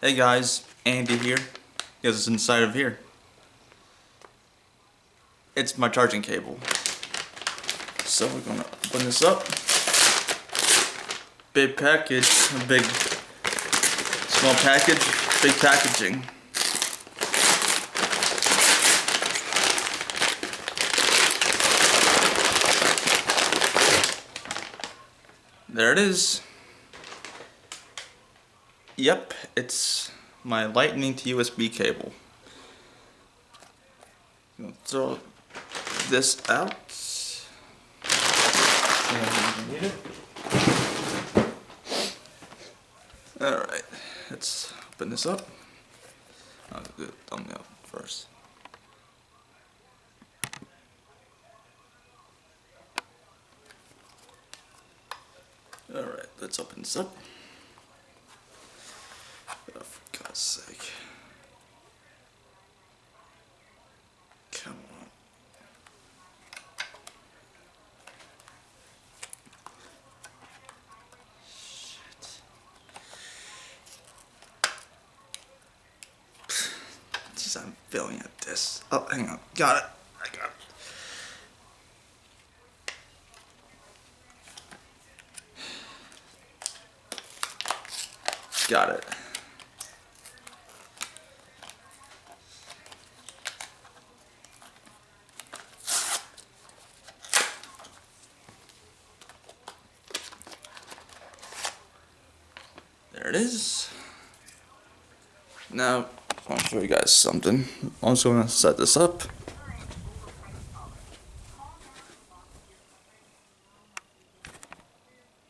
Hey guys, Andy here. Guess it's inside of here. It's my charging cable. So we're gonna open this up. Big package, a big, small package, big packaging. There it is. Yep, it's my lightning to USB cable. I'm gonna throw this out. Alright, let's open this up. I'll do the thumbnail first. Alright, let's open this up. Oh, for God's sake. Come on. Shit. Jeez, I'm failing at this. Oh, hang on. Got it. I got it. Got it. There it is. Now, I want to show you guys something. I'm also going to set this up.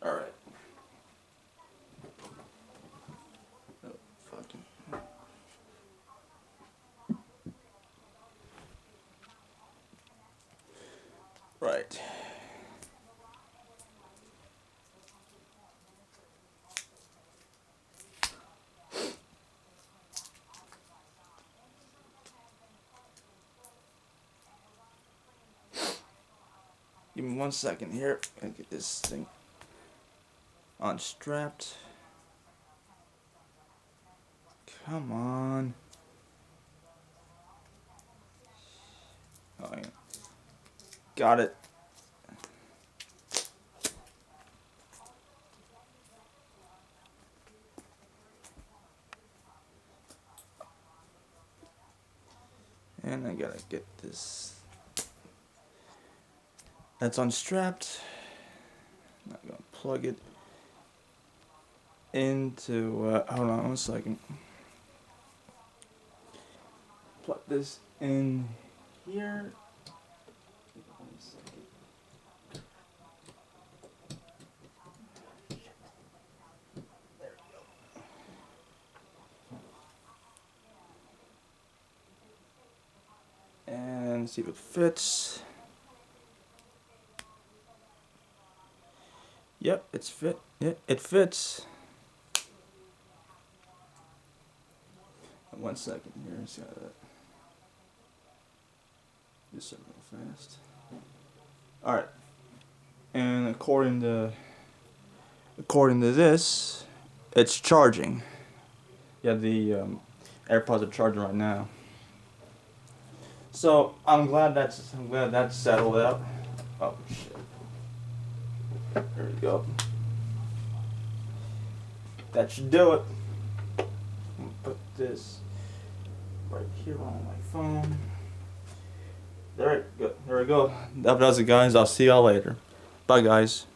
Alright. Oh, fucking. Right. Give me 1 second here and get this thing unstrapped. Come on. Oh, yeah. Got it. And I gotta get this. That's unstrapped. I'm gonna plug it into. Hold on 1 second. Plug this in here. 1 second. There we go. And see if it fits. Yep, it's fit. Yeah, it fits. 1 second here. It's got that. Just real fast. All right. And according to this, it's charging. Yeah, the AirPods are charging right now. So I'm glad that's settled out. Oh shit. There we go. That should do it. I'm gonna put this right here on my phone. There we go. That does it, guys. I'll see y'all later. Bye, guys.